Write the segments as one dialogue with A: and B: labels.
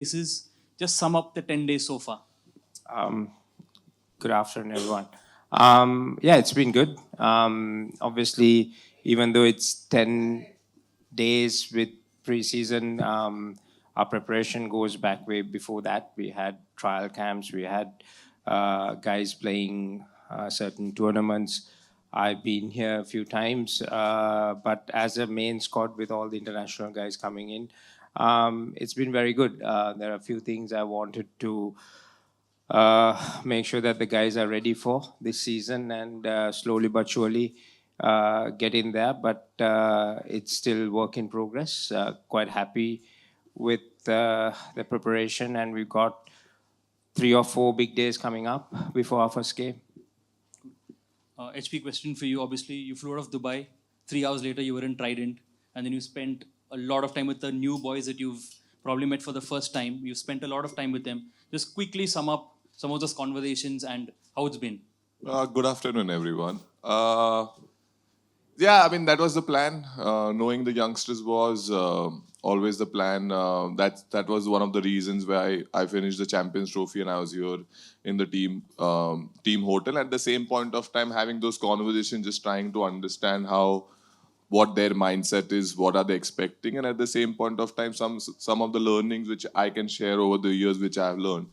A: basis, just sum up the 10 days so far.
B: Um, Good afternoon, everyone. Yeah, it's been good. Obviously, even though it's 10 days with preseason, our preparation goes back way before that. We had trial camps, we had guys playing certain tournaments. I've been here a few times, but as a main squad with all the international guys coming in, it's been very good. There are a few things I wanted to make sure that the guys are ready for this season and slowly but surely get in there. But it's still work in progress. Quite happy with the preparation, and we've got 3 or 4 big days coming up before our first game.
A: HP question for you. Obviously, you flew out of Dubai. 3 hours later, you were in Trident, and then you spent a lot of time with the new boys that you've probably met for the first time. You spent a lot of time with them. Just quickly sum up some of those conversations and how it's been.
C: Good afternoon, everyone. Yeah, I mean that was the plan. Knowing the youngsters was always the plan. That was one of the reasons why I finished the Champions Trophy and I was here in the team hotel. At the same point of time, having those conversations, just trying to understand what their mindset is, what are they expecting, and at the same point of time, some of the learnings which I can share over the years, which I have learned.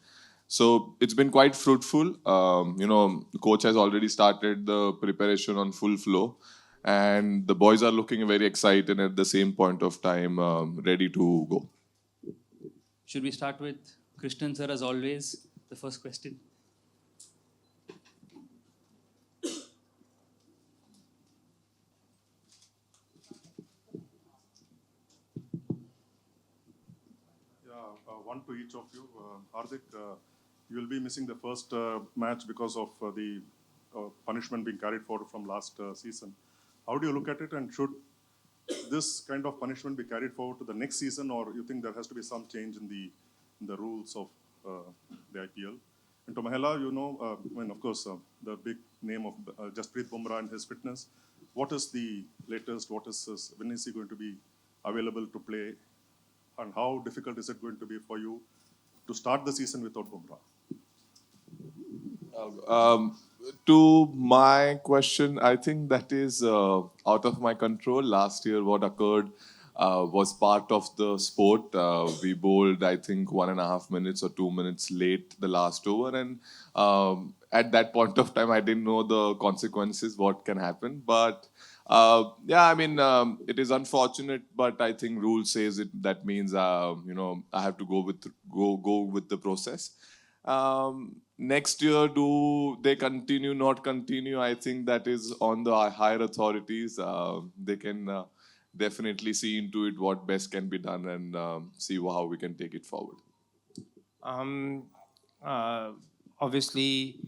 C: So it's been quite fruitful. The coach has already started the preparation on full flow, and the boys are looking very excited at the same point of time, ready to go.
A: Should we start with Krishnan sir as always? The first question.
D: One to each of you. Hardik, you will be missing the first match because of the punishment being carried forward from last season. How do you look at it, and should this kind of punishment be carried forward to the next season, or you think there has to be some change in the rules of the IPL? And to Mahela, of course, the big name of Jasprit Bumrah and his fitness. What is the latest? When is he going to be available to play? And how difficult is it going to be for you to start the season without Bumrah?
C: To my question, I think that is out of my control. Last year, what occurred was part of the sport. We bowled, I think, 1.5 minutes or 2 minutes late the last over, and at that point of time, I didn't know the consequences, what can happen. But yeah, I mean, it is unfortunate, but I think rule says it. That means I have to go with the process. Next year, do they continue, not continue? I think that is on the higher authorities. They can definitely see into it what best can be done and see how we can take it forward.
B: Um, Obviously,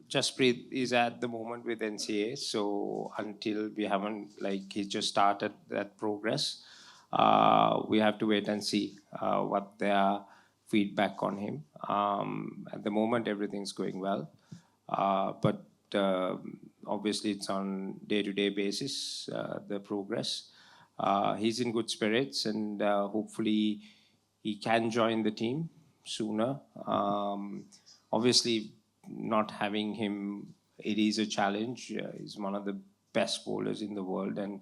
B: Jasprit is at the moment with NCA, so until we haven't, he just started that progress, we have to wait and see what their feedback on him. At the moment, everything's going well, but obviously it's on day-to-day basis, the progress. He's in good spirits, and hopefully he can join the team sooner. Obviously, not having him, it is a challenge. He's one of the best bowlers in the world, and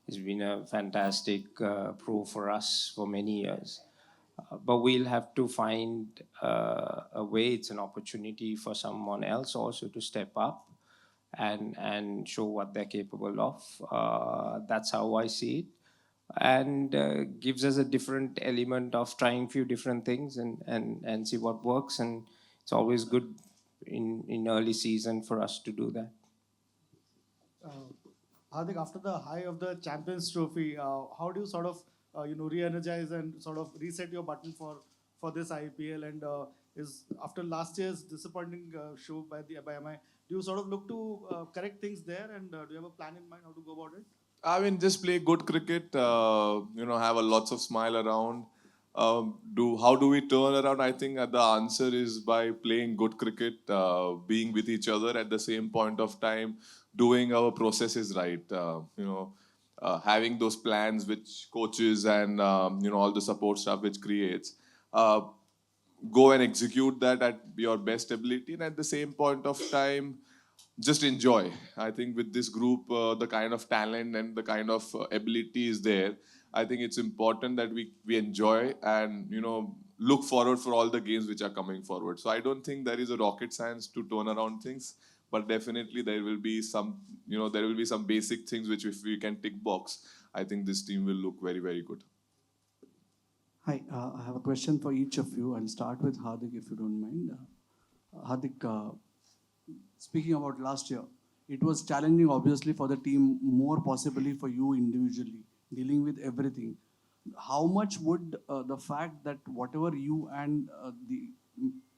B: he's been a fantastic pro for us for many years. But we'll have to find a way. It's an opportunity for someone else also to step up and show what they're capable of. That's how I see it, and gives us a different element of trying few different things and see what works. And it's always good in early season for us to do that.
E: Hardik, after the high of the Champions Trophy, how do you sort of re-energize and sort of reset your button for this IPL? And is after last year's disappointing show by MI, do you sort of look to correct things there? And do you have a plan in mind how to go about it?
C: I mean, just play good cricket. Have a lots of smile around. How do we turn around? I think the answer is by playing good cricket, being with each other at the same point of time, doing our processes right. having those plans which coaches and all the support stuff which creates. Uh, Go and execute that at your best ability, and at the same point of time just enjoy. I think with this group, the kind of talent and the kind of ability is there. I think it's important that we enjoy and look forward for all the games which are coming forward. So I don't think there is a rocket science to turn around things, but definitely there will be some basic things which if we can tick box, I think this team will look very, very good.
F: Hi, I have a question for each of you. I'll start with Hardik, if you don't mind. Hardik, speaking about last year, it was challenging, obviously, for the team, more possibly for you individually, dealing with everything. How much would the fact that whatever you and the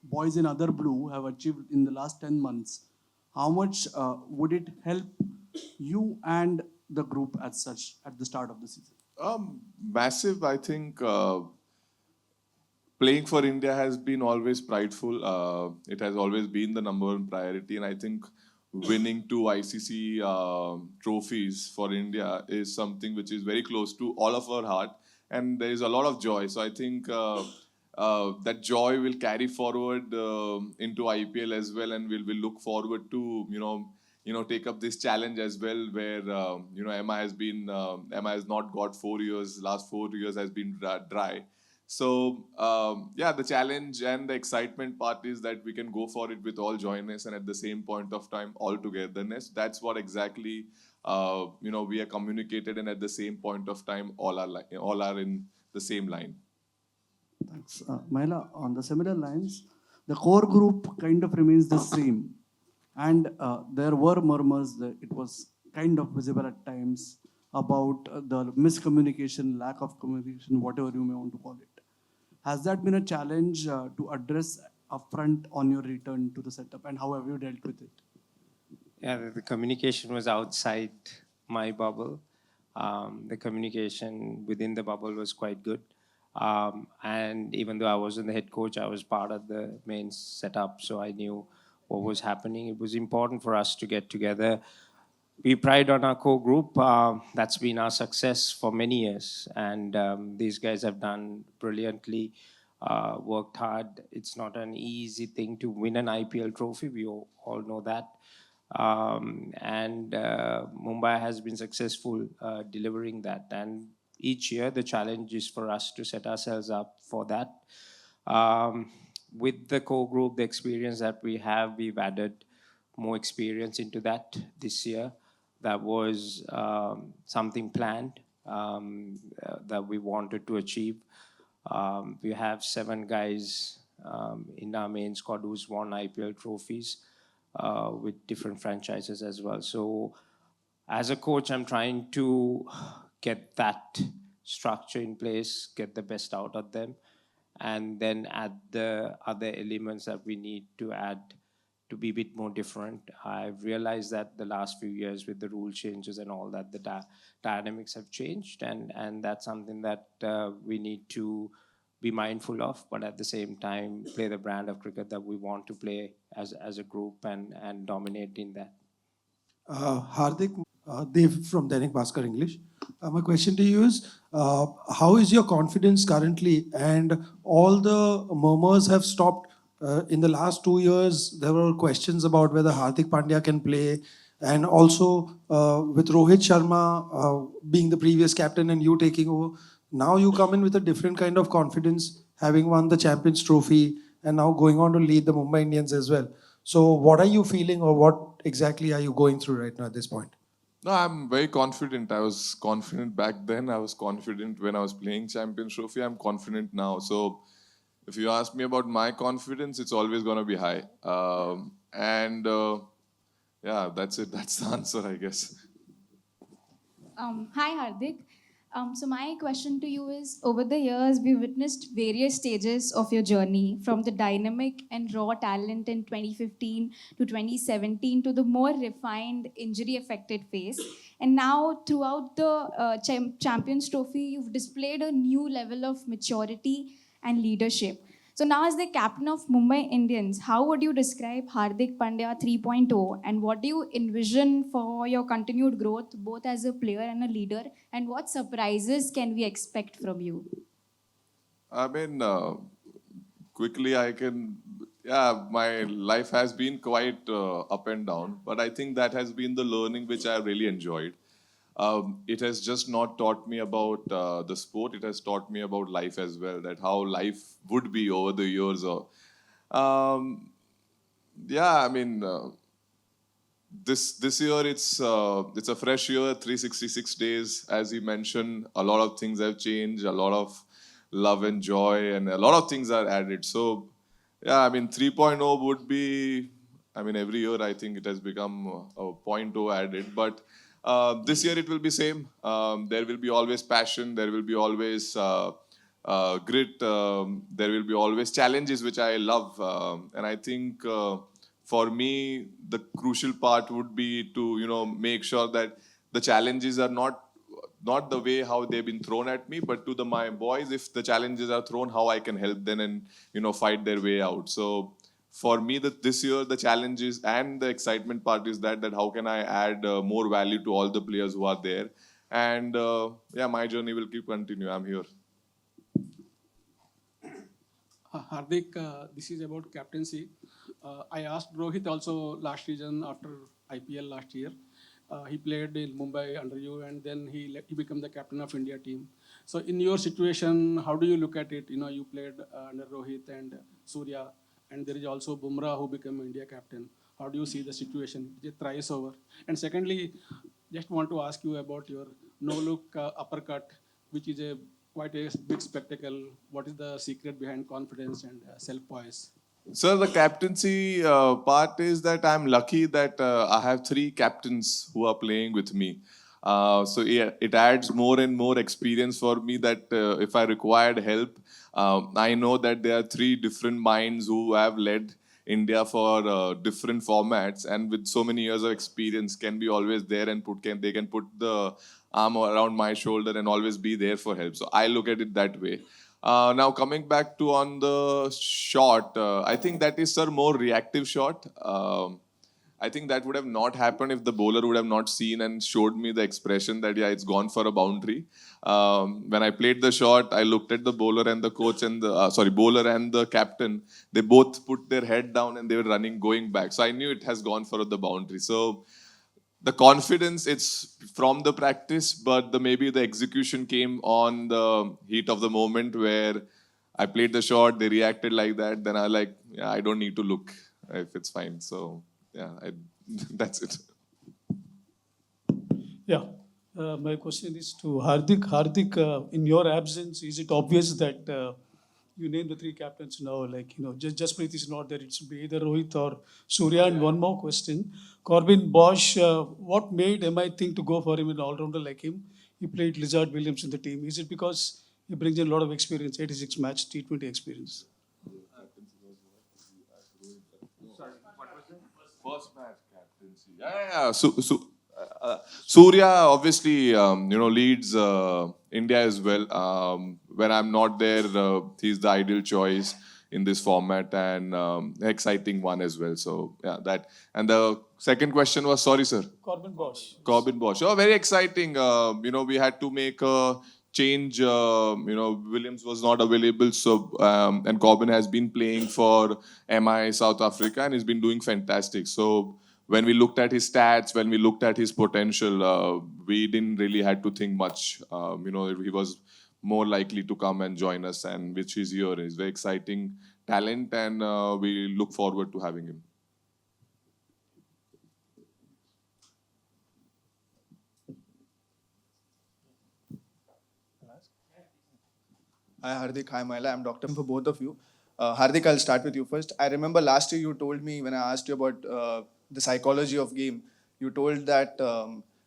F: boys in other blue have achieved in the last 10 months, how much would it help you and the group as such at the start of the season?
C: Massive, I think. Playing for India has been always prideful. It has always been the number one priority, and I think winning 2 ICC trophies for India is something which is very close to all of our heart, and there is a lot of joy. So I think that joy will carry forward into IPL as well, and we'll look forward to take up this challenge as well, where Emma has not got 4 years. Last 4 years has been dry. So the challenge and the excitement part is that we can go for it with all joyness and at the same point of time all togetherness. That's what exactly we are communicated, and at the same point of time all are in the same line.
F: Thanks. Mahela, on the similar lines, the core group kind of remains the same. And there were murmurs that it was kind of visible at times about the miscommunication, lack of communication, whatever you may want to call it. Has that been a challenge to address upfront on your return to the setup, and how have you dealt with it?
B: Yeah, the communication was outside my bubble. The communication within the bubble was quite good. And even though I wasn't the head coach, I was part of the main setup, so I knew what was happening. It was important for us to get together. We pride on our core group. That's been our success for many years. And these guys have done brilliantly, worked hard. It's not an easy thing to win an IPL trophy. We all know that. And Mumbai has been successful delivering that. And each year, the challenge is for us to set ourselves up for that. With the core group, the experience that we have, we've added more experience into that this year. That was something planned that we wanted to achieve. We have 7 guys in our main squad who's won IPL trophies with different franchises as well. So as a coach, I'm trying to get that structure in place, get the best out of them, and then add the other elements that we need to add to be a bit more different. I've realized that the last few years with the rule changes and all that, the dynamics have changed, and that's something that we need to be mindful of, but at the same time play the brand of cricket that we want to play as a group and dominate in that.
G: Hardik, Dev from Dainik Bhaskar English. My question to you is, how is your confidence currently? And all the murmurs have stopped. In the last 2 years, there were questions about whether Hardik Pandya can play. And also with Rohit Sharma being the previous captain and you taking over, now you come in with a different kind of confidence, having won the Champions Trophy and now going on to lead the Mumbai Indians as well. So what are you feeling, or what exactly are you going through right now at this point?
C: No, I'm very confident. I was confident back then. I was confident when I was playing Champions Trophy. I'm confident now. So if you ask me about my confidence, it's always going to be high. Yeah, that's it. That's the answer, I guess.
H: Hi, Hardik. So my question to you is, over the years, we witnessed various stages of your journey, from the dynamic and raw talent in 2015 to 2017 to the more refined, injury-affected phase. And now, throughout the Champions Trophy, you've displayed a new level of maturity and leadership. So now as the captain of Mumbai Indians, how would you describe Hardik Pandya 3.0 and what do you envision for your continued growth both as a player and a leader, and what surprises can we expect from you?
C: I mean, quickly I can, yeah, my life has been quite up and down, but I think that has been the learning which I really enjoyed. It has just not taught me about the sport, it has taught me about life as well, that how life would be over the years. Or, um, yeah, I mean, this year it's a fresh year, 366 days. As you mentioned, a lot of things have changed, a lot of love and joy, and a lot of things are added. So, yeah, I mean, 3.0 would be, I mean, every year I think it has become a point 0 added, but this year it will be same. There will be always passion. There will be always grit. There will be always challenges, which I love, and I think. For me, the crucial part would be to make sure that the challenges are not the way how they've been thrown at me, but to my boys, if the challenges are thrown, how I can help them and fight their way out. So for me, this year the challenges and the excitement part is that how can I add more value to all the players who are there, and yeah, my journey will keep continue. I'm here.
I: Hardik, this is about captaincy. I asked Rohit also last season after IPL last year. He played in Mumbai under you, and then he became the captain of India team. So in your situation, how do you look at it? You played under Rohit and Surya, and there is also Bumrah who became India captain. How do you see the situation? Is it thrice over? And secondly, just want to ask you about your no-look uppercut, which is quite a big spectacle. What is the secret behind confidence and self-poise?
C: Sir, the captaincy part is that I'm lucky that I have 3 captains who are playing with me. So yeah, it adds more and more experience for me that if I required help, I know that there are 3 different minds who have led India for different formats, and with so many years of experience can be always there and they can put the arm around my shoulder and always be there for help. So I look at it that way. Now coming back to on the shot, I think that is sir more reactive shot. I think that would have not happened if the bowler would have not seen and showed me the expression that yeah, it's gone for a boundary. When I played the shot, I looked at the bowler and the coach and the bowler and the captain. They both put their head down and they were going back. So I knew it has gone for the boundary. So the confidence, it's from the practice, but maybe the execution came on the heat of the moment where I played the shot, they reacted like that. Then yeah, I don't need to look if it's fine. So yeah, that's it.
J: Yeah. My question is to Hardik. Hardik, in your absence, is it obvious that you name the 3 captains now? Like, Jasprit is not there. It should be either Rohit or Surya. And one more question. Corbin Bosch, what made MI think to go for him, an all-rounder like him? He played Lizard Williams in the team. Is it because he brings in a lot of experience, 86 match, T20 experience?
C: First match captaincy. Yeah. Surya obviously, leads India as well. When I'm not there, he's the ideal choice in this format and exciting one as well. So yeah, that. And the second question was, sorry, sir.
J: Corbin Bosch.
C: Corbin Bosch. Oh, very exciting. We had to make a change. Williams was not available, so and Corbin has been playing for MI South Africa and he's been doing fantastic. So when we looked at his stats, when we looked at his potential, we didn't really had to think much. He was more likely to come and join us, and which is here. He's very exciting talent, and we look forward to having him.
K: Hi Hardik, hi Mahela. I'm Dr. for both of you. Hardik, I'll start with you first. I remember last year you told me when I asked you about the psychology of game, you told that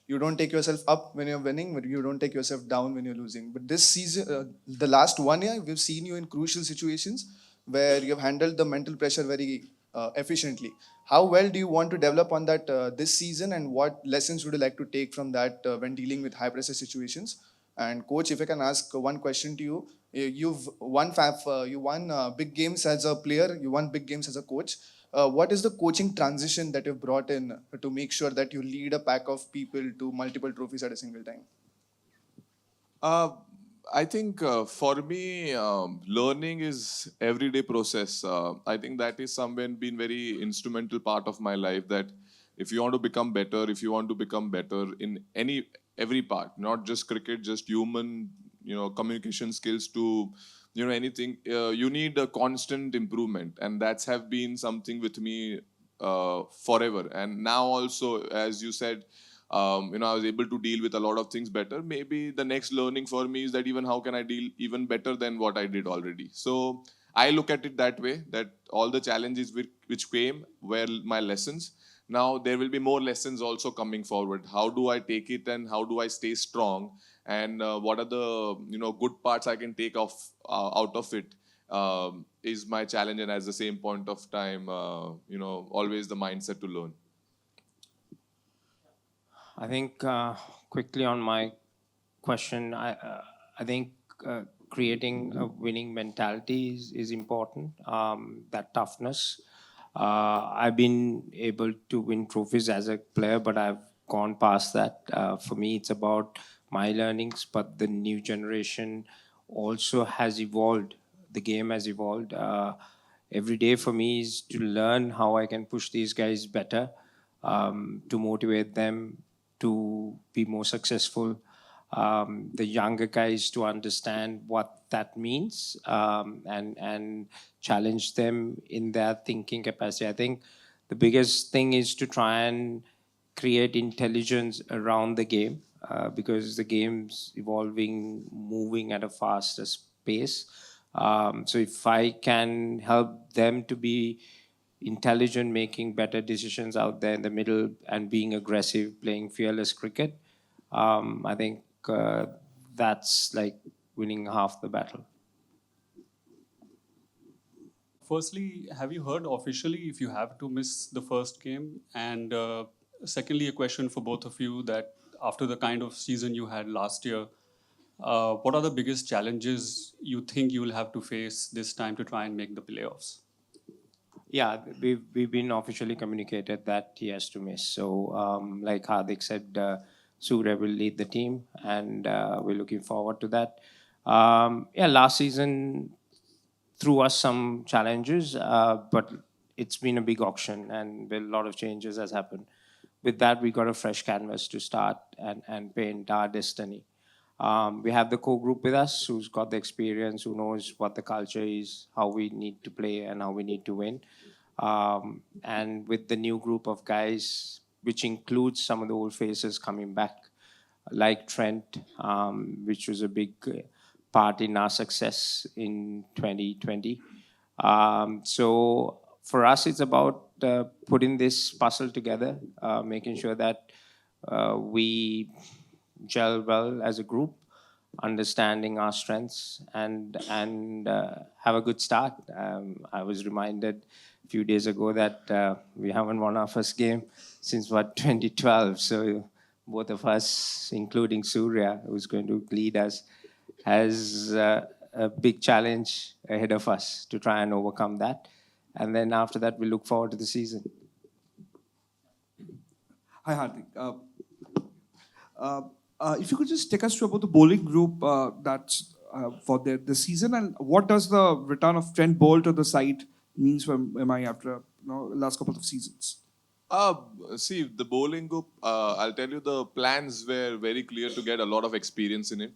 K: you don't take yourself up when you're winning, but you don't take yourself down when you're losing. But this season, the last 1 year, we've seen you in crucial situations where you've handled the mental pressure very efficiently. How well do you want to develop on that this season, and what lessons would you like to take from that when dealing with high pressure situations? And coach, if I can ask one question to you, You won big games as a player. You won big games as a coach. What is the coaching transition that you've brought in to make sure that you lead a pack of people to multiple trophies at a single time?
C: Uh, I think for me, learning is everyday process. I think that is somewhere been very instrumental part of my life. That if you want to become better, if you want to become better in every part, not just cricket, just human, communication skills to, anything. You need a constant improvement, and that's have been something with me forever. And now also, as you said, I was able to deal with a lot of things better. Maybe the next learning for me is that even how can I deal even better than what I did already. So I look at it that way, that all the challenges which came were my lessons. Now there will be more lessons also coming forward. How do I take it and how do I stay strong? And what are the good parts I can take off out of it, is my challenge. And at the same point of time, always the mindset to learn.
B: I think quickly on my question, I think creating a winning mentality is important. That toughness. I've been able to win trophies as a player, but I've gone past that. For me, it's about my learnings, but the new generation also has evolved. The game has evolved. Every day for me is to learn how I can push these guys better, to motivate them to be more successful. The younger guys to understand what that means, and challenge them in their thinking capacity. I think the biggest thing is to try and create intelligence around the game, because the game's evolving, moving at a faster pace. So if I can help them to be intelligent, making better decisions out there in the middle, and being aggressive, playing fearless cricket, I think that's like winning half the battle.
L: Firstly, have you heard officially if you have to miss the first game? And secondly, a question for both of you, that after the kind of season you had last year, what are the biggest challenges you think you will have to face this time to try and make the playoffs?
B: Yeah, we've been officially communicated that he has to miss. So, like Hardik said, Surya will lead the team, and we're looking forward to that. Yeah, last season threw us some challenges, but it's been a big auction, and a lot of changes has happened. With that, we got a fresh canvas to start and paint our destiny. We have the core group with us who's got the experience, who knows what the culture is, how we need to play, and how we need to win. And with the new group of guys, which includes some of the old faces coming back, like Trent, which was a big part in our success in 2020. So for us, it's about putting this puzzle together, making sure that we gel well as a group, understanding our strengths, and have a good start. I was reminded a few days ago that we haven't won our first game since 2012. So both of us, including Surya, who's going to lead us, has a big challenge ahead of us to try and overcome that. And then after that, we look forward to the season.
M: Hi, Hardik. If you could just take us through about the bowling group that's for the season, and what does the return of Trent Bolt to the side means for MI after last couple of seasons?
C: See, the bowling group, I'll tell you, the plans were very clear to get a lot of experience in it.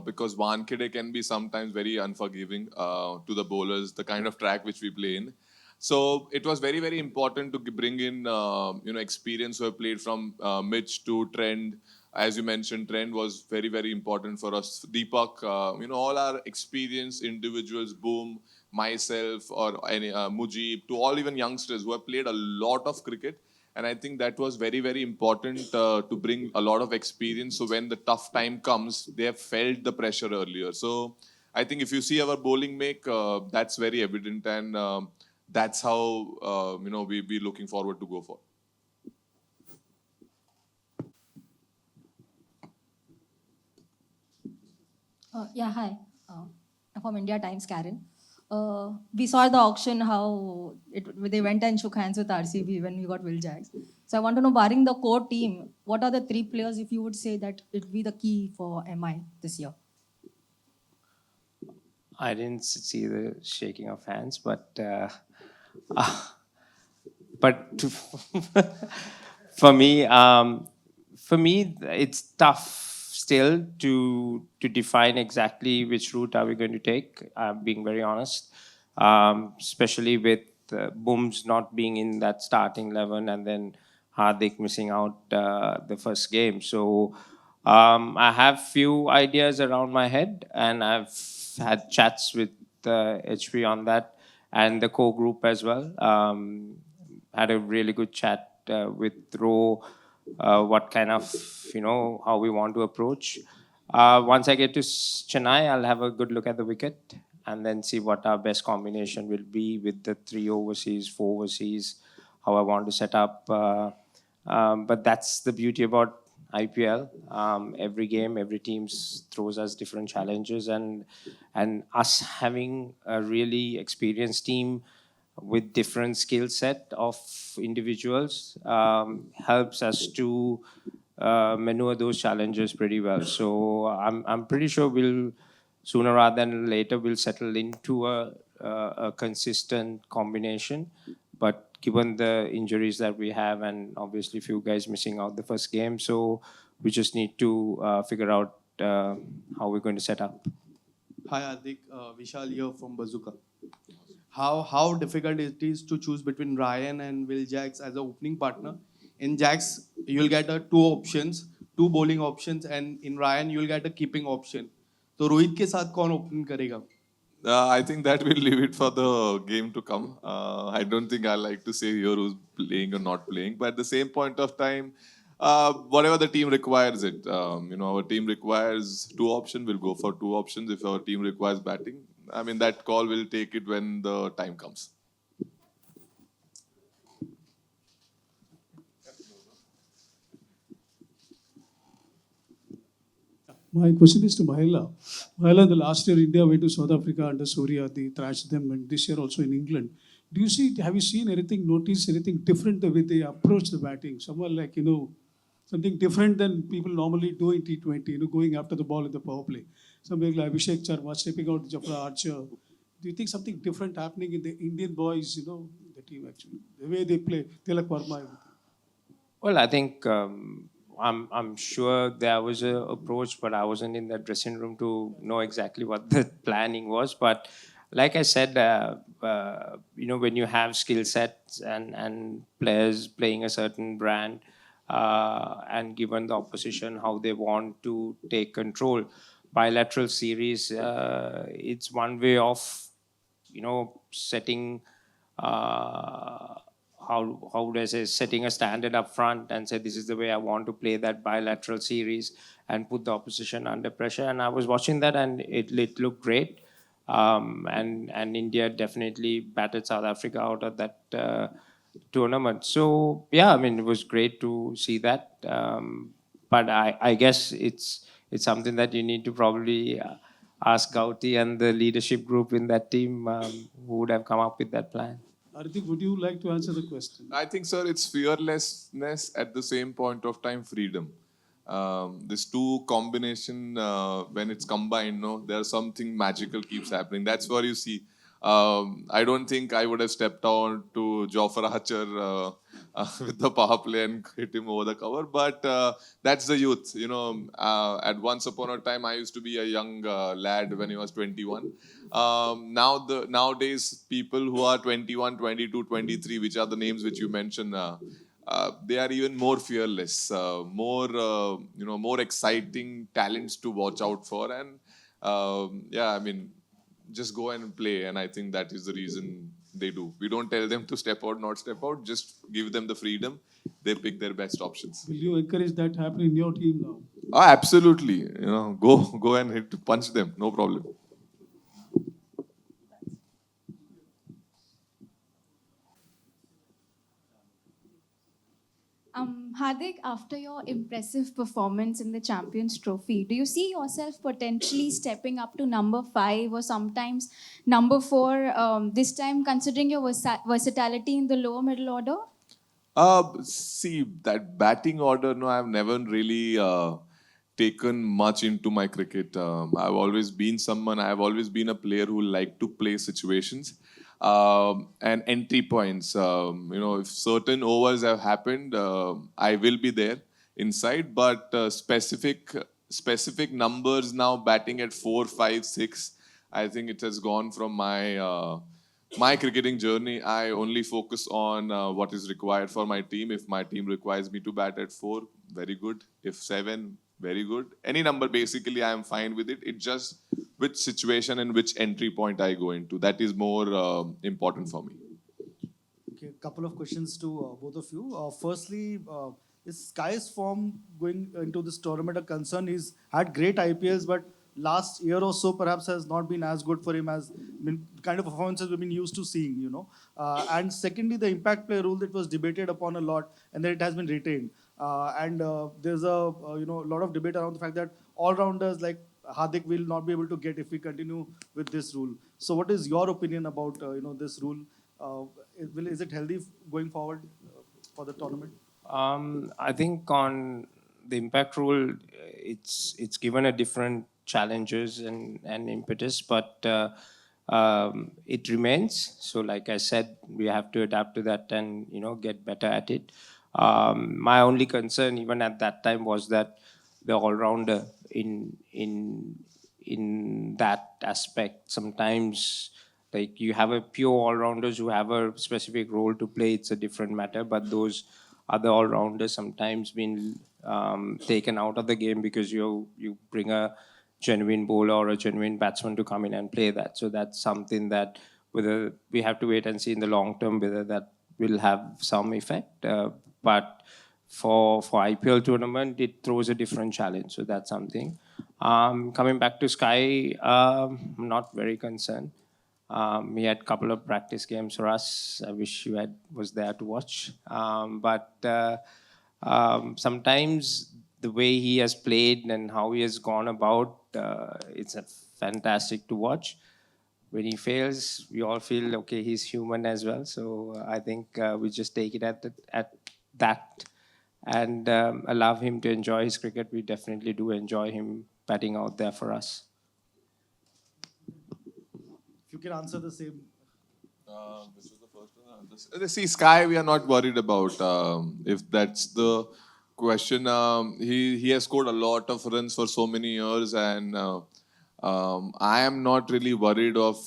C: Because Wankhede can be sometimes very unforgiving to the bowlers, the kind of track which we play in. So it was very, very important to bring in experience who have played from Mitch to Trent. As you mentioned, Trent was very, very important for us. Deepak, all our experienced individuals, Boom, myself, or any Mujib, to all even youngsters who have played a lot of cricket. And I think that was very, very important to bring a lot of experience. So when the tough time comes, they have felt the pressure earlier. So I think if you see our bowling make, that's very evident. And that's how, we're looking forward to go for.
N: Yeah, hi. from India Times, Karen. We saw at the auction how they went and shook hands with RCB when we got Will Jacks. So I want to know, barring the core team, what are the 3 players, if you would say, that it would be the key for MI this year?
B: I didn't see the shaking of hands, but to, for me, it's tough still to define exactly which route are we going to take. Being very honest, especially with Booms not being in that starting 11 and then Hardik missing out the first game. So I have few ideas around my head, and I've had chats with HP on that and the core group as well. Had a really good chat with Ro, what kind of, how we want to approach. Once I get to Chennai, I'll have a good look at the wicket and then see what our best combination will be with the 3 overseas, 4 overseas, how I want to set up. But that's the beauty about IPL. Every game, every team throws us different challenges, and us having a really experienced team with different skill set of individuals helps us to maneuver those challenges pretty well. So I'm pretty sure we'll sooner rather than later we'll settle into a consistent combination. But given the injuries that we have, and obviously few guys missing out the first game, so we just need to figure out how we're going to set up.
O: Hi Hardik, Vishal here from Bazooka. How difficult it is to choose between Ryan and Will Jacks as an opening partner? In Jacks, you'll get 2 options, 2 bowling options, and in Ryan, you'll get a keeping option. So Rohit के साथ कौन open करेगा?
C: I think that we'll leave it for the game to come. I don't think I like to say here who's playing or not playing, but at the same point of time, whatever the team requires it. Our team requires 2 options, we'll go for 2 options. If our team requires batting, I mean, that call will take it when the time comes.
J: My question is to Mahela. Mahela, the last year India went to South Africa under Surya, they thrashed them, and this year also in England. Have you seen anything, noticed anything different the way they approach the batting? Someone like, something different than people normally do in T20, going after the ball in the power play. Somebody like Abhishek Sharma stepping out Jafra Archer. Do you think something different happening in the Indian boys, the team actually? The way they play, Tilak Verma, everything.
B: Well, I think I'm sure there was an approach, but I wasn't in the dressing room to know exactly what the planning was. But like I said, when you have skill sets and players playing a certain brand, and given the opposition how they want to take control, bilateral series, it's one way of, setting, how would I say, setting a standard up front and say, this is the way I want to play that bilateral series and put the opposition under pressure. And I was watching that and it looked great. And India definitely batted South Africa out of that tournament. So, yeah, I mean, it was great to see that. But I guess it's something that you need to probably ask Gauti and the leadership group in that team who would have come up with that plan.
J: Hardik, would you like to answer the question?
C: I think, sir, it's fearlessness at the same point of time, freedom. This 2 combination, when it's combined, there's something magical keeps happening. That's what you see. I don't think I would have stepped on to Jofra Archer with the power play and hit him over the cover. But that's the youth. At once upon a time, I used to be a young lad when he was 21. Nowadays, people who are 21, 22, 23, which are the names which you mentioned, they are even more fearless, more exciting talents to watch out for. And just go and play. And I think that is the reason they do. We don't tell them to step out, not step out. Just give them the freedom. They pick their best options.
J: Will you encourage that to happen in your team now?
C: Oh, absolutely. Go and punch them. No problem.
H: Hardik, after your impressive performance in the Champions Trophy, do you see yourself potentially stepping up to number 5 or sometimes number 4 this time, considering your versatility in the lower middle order?
C: See, that batting order, no, I've never really taken much into my cricket. I've always been someone, I've always been a player who liked to play situations and entry points. If certain overs have happened, I will be there inside, but specific numbers now batting at 4, 5, 6, I think it has gone from my cricketing journey. I only focus on what is required for my team. If my team requires me to bat at 4, very good. If 7, very good. Any number, basically, I am fine with it. It's just which situation and which entry point I go into. That is more important for me.
E: Okay, a couple of questions to both of you. Firstly, is Sky's form going into this tournament a concern? He's had great IPLs, but last year or so perhaps has not been as good for him as kind of performances we've been used to seeing. And secondly, the impact player rule that was debated upon a lot, and then it has been retained. And there's a lot of debate around the fact that all-rounders like Hardik will not be able to get if we continue with this rule. So, what is your opinion about this rule? Is it healthy going forward for the tournament?
B: I think on the impact rule, it's given a different challenges and impetus, but it remains. So, like I said, we have to adapt to that and get better at it. My only concern, even at that time, was that the all-rounder in that aspect sometimes. Like you have a pure all-rounders who have a specific role to play, it's a different matter. But those other all-rounders sometimes been taken out of the game because you bring a genuine bowler or a genuine batsman to come in and play that. So that's something that whether we have to wait and see in the long term whether that will have some effect. But for IPL tournament, it throws a different challenge. So that's something. Coming back to Sky, I'm not very concerned. We had a couple of practice games for us. I wish you was there to watch. But sometimes the way he has played and how he has gone about, it's fantastic to watch. When he fails, we all feel, okay, he's human as well. So I think we just take it at that and allow him to enjoy his cricket. We definitely do enjoy him batting out there for us.
E: If you can answer the same.
C: This was the first one. See, Sky, we are not worried about. If that's the question, he has scored a lot of runs for so many years, and I am not really worried of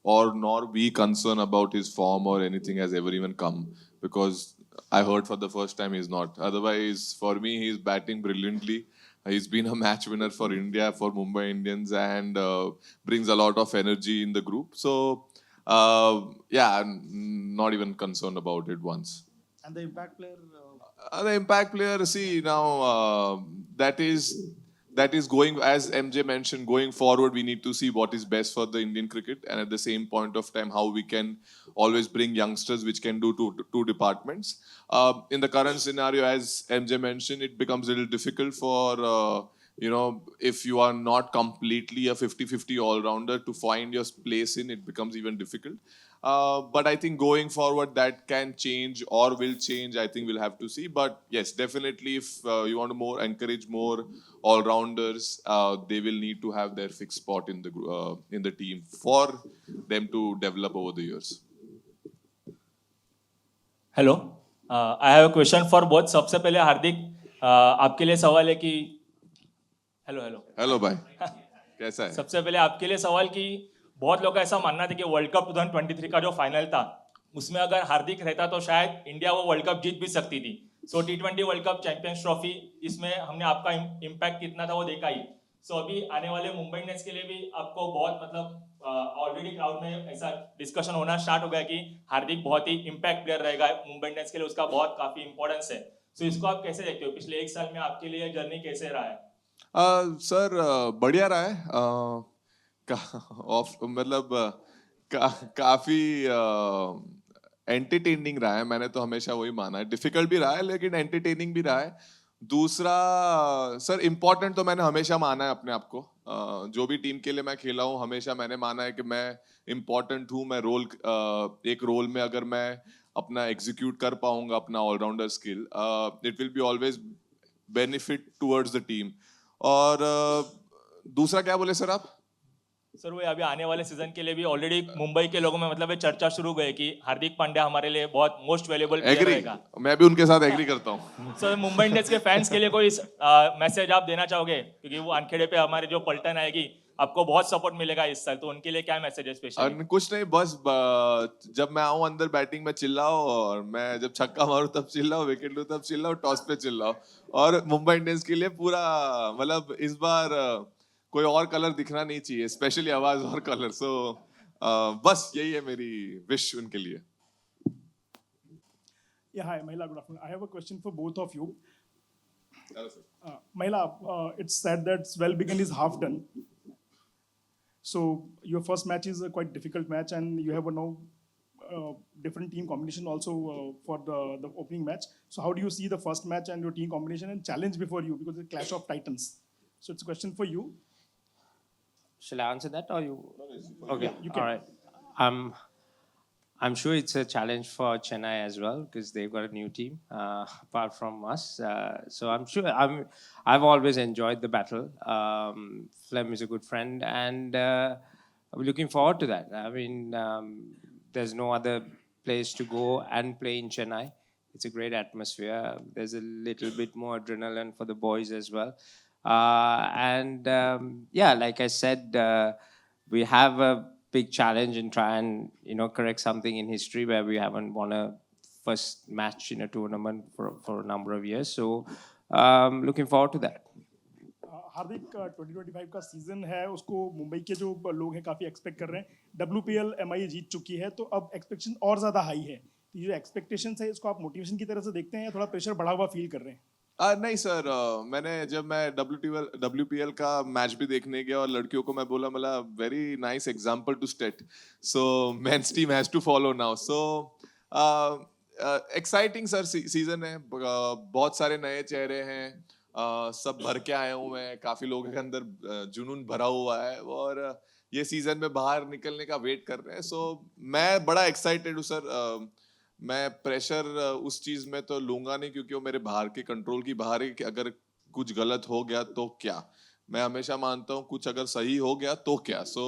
C: or nor be concerned about his form or anything has ever even come, because I heard for the first time he's not. Otherwise, for me, he's batting brilliantly. He's been a match winner for India, for Mumbai Indians, and brings a lot of energy in the group. So, yeah, I'm not even concerned about it once.
E: And the impact player?
C: The impact player, see, now that is going, as MJ mentioned, going forward, we need to see what is best for the Indian cricket, and at the same point of time, how we can always bring youngsters which can do two departments. In the current scenario, as MJ mentioned, it becomes a little difficult for, if you are not completely a 50-50 all-rounder to find your place in, it becomes even difficult. But I think going forward, that can change or will change. I think we'll have to see. But yes, definitely, if you want to encourage more all-rounders, they will need to have their fixed spot in the team for them to develop over the years.
P: Hello, I have a question for both. सबसे पहले हार्दिक, आपके लिए सवाल है कि
C: hello भाई, कैसा है?
P: सबसे पहले आपके लिए सवाल कि बहुत लोगों का ऐसा मानना था कि वर्ल्ड कप 2023 का जो फाइनल था उसमें अगर हार्दिक रहता तो शायद इंडिया वो वर्ल्ड कप जीत भी सकती थी. सो T20 world cup champions trophy, इसमें हमने आपका इम्पैक्ट कितना था वो देखा ही. सो अभी आने वाले मुंबई इंडियंस के लिए भी आपको बहुत मतलब ऑलरेडी क्राउड में ऐसा डिस्कशन होना स्टार्ट हो गया कि हार्दिक बहुत ही इम्पैक्ट प्लेयर रहेगा मुंबई इंडियंस के लिए, उसका बहुत काफी इंपॉर्टेंस है. सो इसको आप कैसे देखते हो? पिछले 1 साल में आपके लिए जर्नी कैसे रहा है?
C: सर, बढ़िया रहा है. मतलब काफी एंटरटेनिंग रहा है, मैंने तो हमेशा वही माना है. डिफिकल्ट भी रहा है लेकिन एंटरटेनिंग भी रहा है. दूसरा सर, इम्पोर्टेंट तो मैंने हमेशा माना है अपने आप को. जो भी टीम के लिए मैं खेला हूँ हमेशा मैंने माना है कि मैं इम्पोर्टेंट हूँ. मैं एक रोल में अगर मैं अपना एग्जीक्यूट कर पाऊंगा अपना allrounder skill, it will be always benefit towards the team. और दूसरा क्या बोले सर आप?
P: सर वो अभी आने वाले सीजन के लिए भी ऑलरेडी मुंबई के लोगों में मतलब ये चर्चा शुरू गई कि हार्दिक पांड्या हमारे लिए बहुत मोस्ट वैल्यूएबल प्लेयर
C: एग्री,
P: रहेगा.
C: मैं भी उनके साथ एग्री करता हूँ.
P: सर मुंबई इंडियंस के फैंस के लिए कोई मैसेज आप देना चाहोगे, क्योंकि वो अनखेड़े पे हमारे जो पलटन आएगी आपको बहुत सपोर्ट मिलेगा इस साल, तो उनके लिए क्या मैसेज है स्पेशली?
C: कुछ नहीं, बस जब मैं आऊं अंदर बैटिंग में चिल्लाओ, और मैं जब छक्का मारूं तब चिल्लाओ, विकेट लूं तब चिल्लाओ, टॉस पे चिल्लाओ. और मुंबई इंडियंस के लिए पूरा मतलब इस बार कोई और कलर दिखना नहीं चाहिए, स्पेशली आवाज और कलर. सो बस यही है मेरी विश उनके लिए.
Q: Yeah, hi, Mahela, good afternoon. I have a question for both of you. Mahela, it's said that well begun is half done. So your first match is a quite difficult match, and you have a now different team combination also for the opening match. So how do you see the first match and your team combination and challenge before you, because it's a clash of titans? So it's a question for you.
B: Shall I answer that or you? Okay,
Q: you can.
B: all right. I'm sure it's a challenge for Chennai as well because they've got a new team apart from us. So I'm sure I've always enjoyed the battle. Flem is a good friend, and I'm looking forward to that. I mean, there's no other place to go and play in Chennai. It's a great atmosphere. There's a little bit more adrenaline for the boys as well. And yeah, like I said, we have a big challenge and try and correct something in history where we haven't won a first match in a tournament for a number of years. So looking forward to that.
Q: हार्दिक 2025 का season है, उसको मुंबई के जो लोग हैं काफी expect कर रहे हैं. WPL MI जीत चुकी है, तो अब एक्सपेक्टेशन और ज्यादा हाई है. तो ये जो एक्सपेक्टेशंस है इसको आप मोटिवेशन की तरह से देखते हैं या थोड़ा प्रेशर बढ़ा हुआ फील कर रहे हैं?
C: नहीं सर, जब मैं WPL का मैच भी देखने गया और लड़कियों को मैं बोला मतलब very nice example to state. So men's team has to follow now. So exciting sir season है. बहुत सारे नए चेहरे हैं. सब भर के आए हूँ मैं. काफी लोगों के अंदर जुनून भरा हुआ है और ये सीजन में बाहर निकलने का वेट कर रहे हैं. सो मैं बड़ा एक्साइटेड हूँ सर. मैं प्रेशर उस चीज में तो लूंगा नहीं क्योंकि वो मेरे बाहर के कंट्रोल की बाहर है कि अगर कुछ गलत हो गया तो क्या. मैं हमेशा मानता हूँ कुछ अगर सही हो गया तो क्या. सो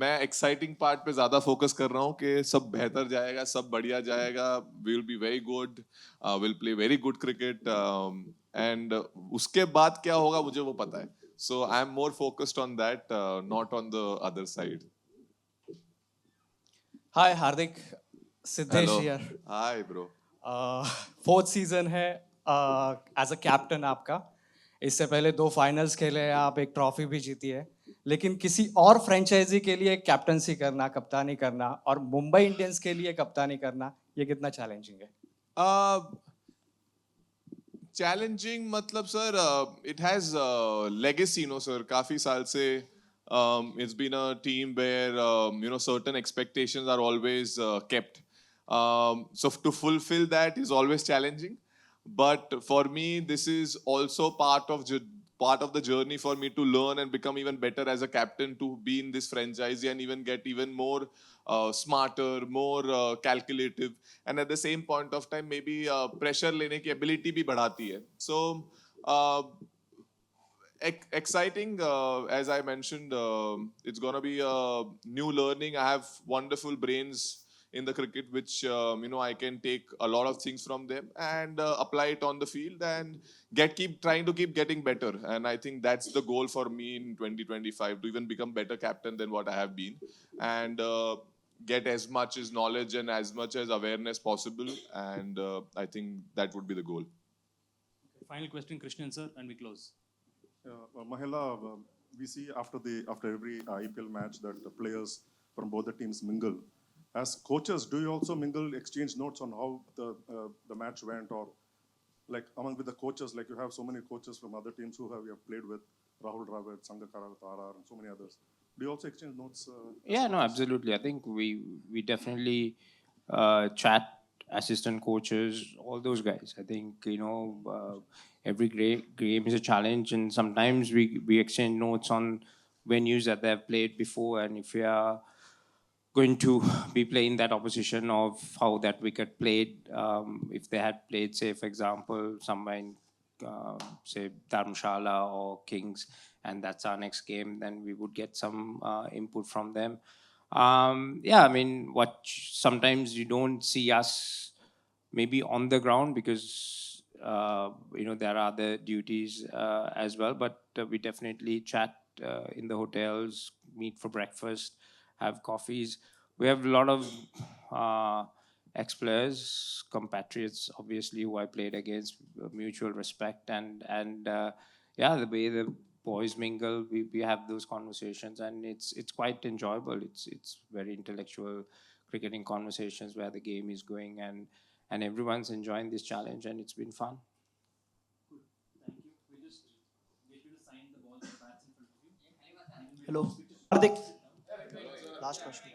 C: मैं एक्साइटिंग पार्ट पे ज्यादा फोकस कर रहा हूँ कि सब बेहतर जाएगा, सब बढ़िया जाएगा. We will be very good, will play very good cricket, and उसके बाद क्या होगा मुझे वो पता है. So I am more focused on that, not on the other side.
R: Hi Hardik, Siddhesh here.
C: Hi bro.
R: Fourth season है एज अ कैप्टन आपका. इससे पहले 2 फाइनल्स खेले हैं आप, एक ट्रॉफी भी जीती है. लेकिन किसी और फ्रेंचाइजी के लिए कैप्टनसी करना, कप्तानी करना, और मुंबई इंडियंस के लिए कप्तानी करना, ये कितना चैलेंजिंग है?
C: चैलेंजिंग मतलब sir, it has legacy, no sir. काफी साल से it's been a team where certain expectations are always kept. So to fulfill that is always challenging. But for me, this is also part of the journey for me to learn and become even better as a captain, to be in this franchise and even get even more smarter, more calculative, and at the same point of time maybe pressure lene ki ability bhi badhati hai. So exciting, as I mentioned, it's gonna be a new learning. I have wonderful brains in the cricket which I can take a lot of things from them and apply it on the field and keep getting better. And I think that's the goal for me in 2025, to even become better captain than what I have been, and get as much as knowledge and as much as awareness possible. And I think that would be the goal.
A: Final question, Krishnan sir, and we close.
D: Mahela, we see after every IPL match that the players from both the teams mingle. As coaches, do you also mingle, exchange notes on how the match went, or like among with the coaches, like you have so many coaches from other teams who you have played with, Rahul Dravid, Sangakkara, Tara, and so many others. Do you also exchange notes?
B: Yeah, no, absolutely. I think we definitely chat, assistant coaches, all those guys. I think, every game is a challenge, and sometimes we exchange notes on venues that they've played before, and if we are going to be playing that opposition of how that wicket played. If they had played, say, for example, somewhere in, say, Dharamshala or Kings, and that's our next game, then we would get some input from them. Yeah, I mean, sometimes you don't see us maybe on the ground because there are other duties as well, but we definitely chat in the hotels, meet for breakfast, have coffees. We have a lot of ex-players, compatriots, obviously, who I played against, mutual respect, and yeah, the way the boys mingle, we have those conversations, and it's quite enjoyable. It's very intellectual cricketing conversations where the game is going, and everyone's enjoying this challenge, and it's been fun.
S: Hello, Hardik. Last question.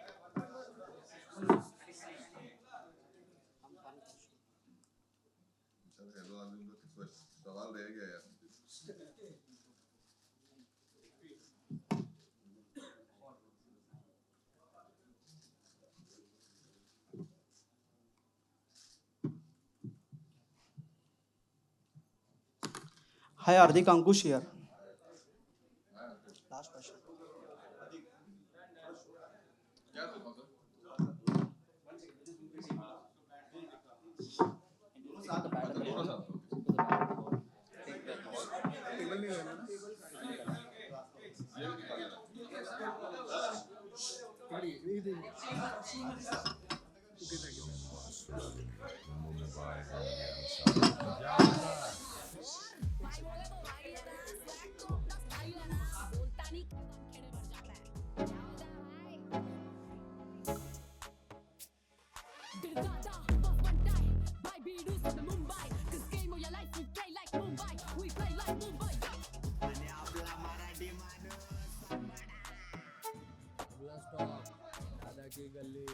S: Hi, Hardik, Ankush here. Last question.
T: दादा की गल्ली